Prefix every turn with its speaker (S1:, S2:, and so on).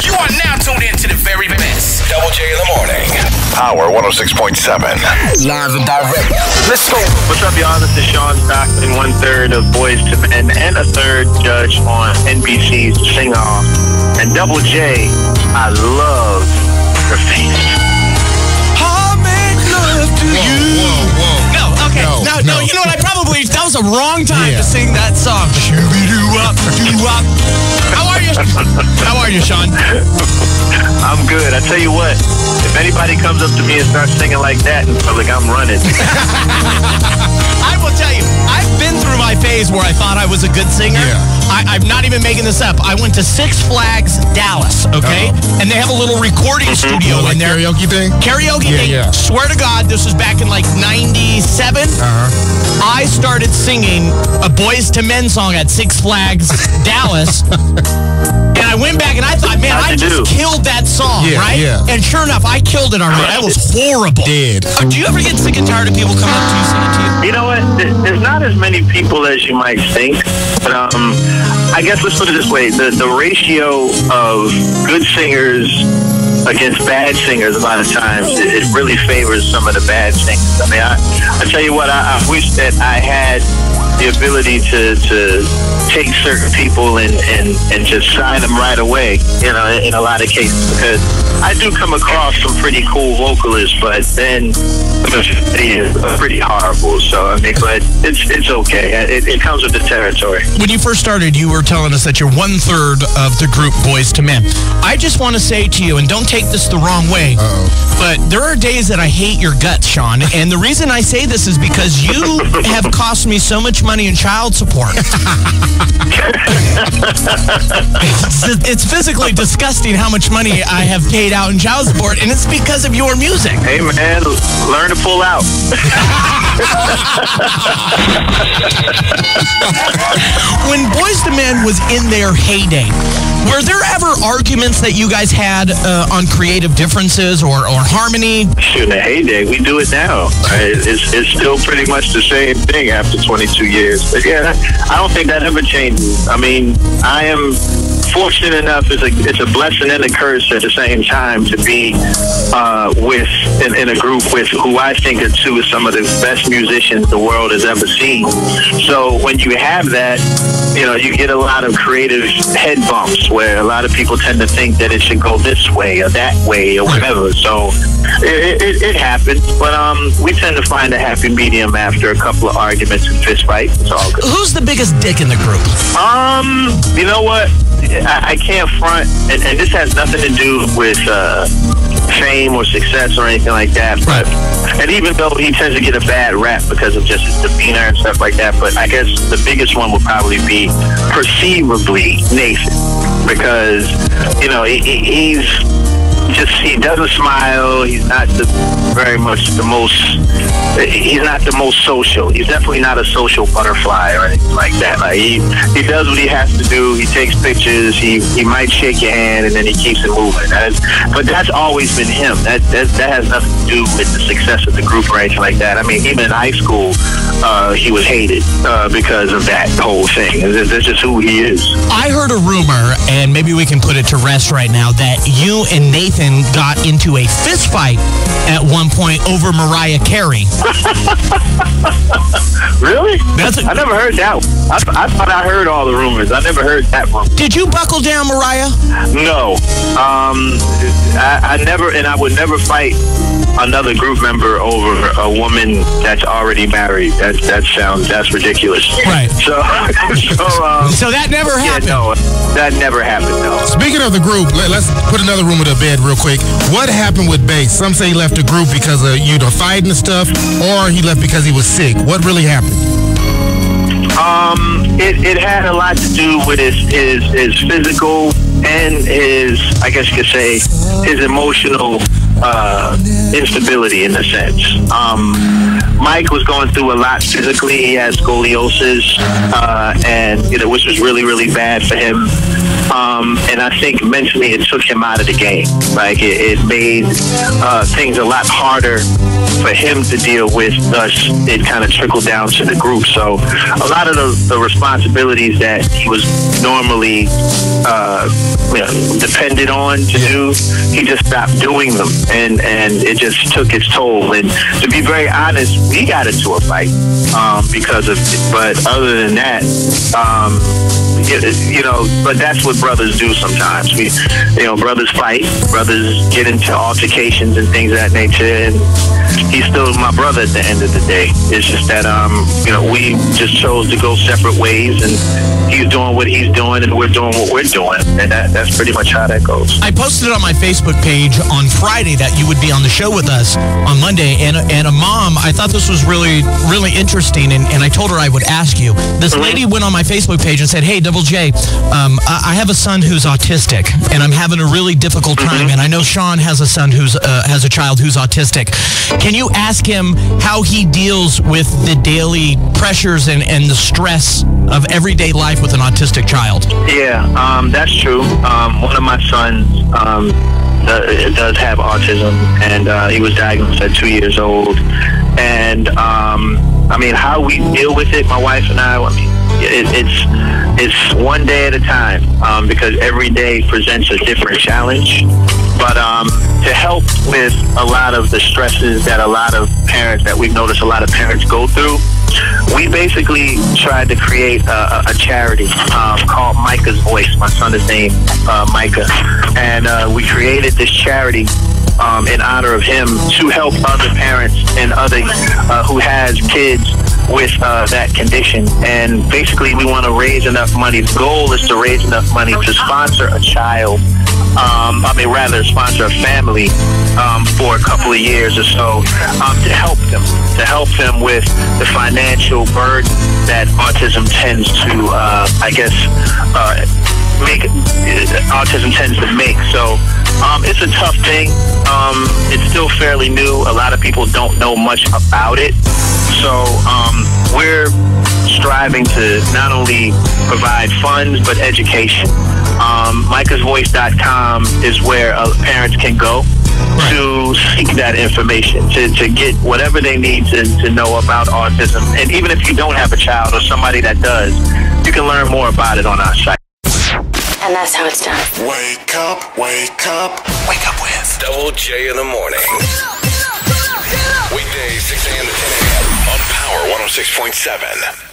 S1: You are now tuned in to the very best.
S2: Double J in the morning. Power 106.7.
S1: Live and direct. Let's go.
S3: What's up, y'all? This is Shawn Stockman, 1/3 of Boyz II Men and a third judge on NBC's Sing Off. And Double J, I love your face.
S1: I'll make love to you.
S4: Whoa.
S1: No, okay. No, you know what? That was a wrong time to sing that song. Shoo-be-doo-up, doo-up. How are you? How are you, Shawn?
S3: I'm good. I tell you what, if anybody comes up to me and starts singing like that in public, I'm running.
S1: I will tell you, I've been through my phase where I thought I was a good singer.
S4: Yeah.
S1: I'm not even making this up. I went to Six Flags Dallas, okay? And they have a little recording studio in there.
S4: Karaoke thing?
S1: Karaoke thing.
S4: Yeah.
S1: Swear to God, this was back in like 97. I started singing a Boyz II Men song at Six Flags Dallas. And I went back and I thought, man, I just killed that song, right?
S4: Yeah.
S1: And sure enough, I killed it already. That was horrible.
S4: Dead.
S1: Do you ever get sick and tired of people coming up to you singing to you?
S3: You know what? There's not as many people as you might think. But I guess let's put it this way. The ratio of good singers against bad singers a lot of times, it really favors some of the bad singers. I mean, I tell you what, I wish that I had the ability to take certain people and just sign them right away, you know, in a lot of cases, because I do come across some pretty cool vocalists, but then it's pretty horrible. So, I mean, but it's okay. It comes with the territory.
S1: When you first started, you were telling us that you're 1/3 of the group Boyz II Men. I just want to say to you, and don't take this the wrong way, but there are days that I hate your guts, Shawn. And the reason I say this is because you have cost me so much money in child support. It's physically disgusting how much money I have paid out in child support, and it's because of your music.
S3: Hey, man, learn to pull out.
S1: When Boyz II Men was in their heyday, were there ever arguments that you guys had on creative differences or harmony?
S3: Shoot, in the heyday, we do it now. It's still pretty much the same thing after 22 years. But yeah, I don't think that ever changes. I mean, I am fortunate enough, it's a blessing and a curse at the same time to be in a group with who I think are two of some of the best musicians the world has ever seen. So when you have that, you know, you get a lot of creative head bumps where a lot of people tend to think that it should go this way or that way or whatever. So it happens, but we tend to find a happy medium after a couple of arguments and fist fights. It's all good.
S1: Who's the biggest dick in the group?
S3: You know what? I can't front, and this has nothing to do with fame or success or anything like that. But and even though he tends to get a bad rap because of just his demeanor and stuff like that, but I guess the biggest one will probably be perceivably Nathan, because you know he doesn't smile. He's not he's not the most social. He's definitely not a social butterfly or anything like that. Like he does what he has to do. He takes pictures. He might shake your hand and then he keeps it moving. But that's always been him. That has nothing to do with the success of the group or anything like that. I mean, even in high school, he was hated because of that whole thing. That's just who he is.
S1: I heard a rumor, and maybe we can put it to rest right now, that you and Nathan got into a fist fight at one point over Mariah Carey.
S3: Really? I never heard that one. I thought I heard all the rumors. I never heard that one.
S1: Did you buckle down, Mariah?
S3: No. I never, and I would never fight another group member over a woman that's already married. That's ridiculous.
S1: Right.
S3: So
S1: that never happened.
S3: Yeah, no, that never happened. No.
S4: Speaking of the group, let's put another rumor to bed real quick. What happened with Bass? Some say he left the group because of fighting and stuff, or he left because he was sick. What really happened?
S3: It had a lot to do with his physical and his, I guess you could say, his emotional instability in a sense. Mike was going through a lot physically. He had scoliosis, and which was really, really bad for him. And I think mentally it took him out of the game. Like it made things a lot harder for him to deal with. Thus, it kind of trickled down to the group. So a lot of the responsibilities that he was normally depended on to do, he just stopped doing them, and it just took its toll. And to be very honest, we got into a fight because of it. But other than that, but that's what brothers do sometimes. Brothers fight, brothers get into altercations and things of that nature, and he's still my brother at the end of the day. It's just that, we just chose to go separate ways, and he's doing what he's doing, and we're doing what we're doing, and that's pretty much how that goes.
S1: I posted on my Facebook page on Friday that you would be on the show with us on Monday, and a mom, I thought this was really, really interesting, and I told her I would ask you. This lady went on my Facebook page and said, "Hey, Double J, I have a son who's autistic, and I'm having a really difficult time, and I know Shawn has a son who's has a child who's autistic. Can you ask him how he deals with the daily pressures and the stress of everyday life with an autistic child?"
S3: Yeah, that's true. One of my sons does have autism, and he was diagnosed at 2 years old. And how we deal with it, my wife and I mean, it's one day at a time, because every day presents a different challenge. But to help with a lot of the stresses that a lot of parents, that we've noticed a lot of parents go through, we basically tried to create a charity called Micah's Voice. My son is named Micah. And we created this charity in honor of him to help other parents and other who has kids with that condition. And basically we want to raise enough money. The goal is to raise enough money to sponsor a child, sponsor a family for a couple of years or so, to help them with the financial burden that autism tends to, autism tends to make. So it's a tough thing. It's still fairly new. A lot of people don't know much about it. So we're striving to not only provide funds, but education. MicahsVoice.com is where parents can go to seek that information, to get whatever they need to know about autism. And even if you don't have a child or somebody that does, you can learn more about it on our site.
S5: And that's how it's done.
S2: Wake up, wake up. Wake up with Double J in the morning. Weekdays 6 a.m. to 10 a.m. on Power 106.7.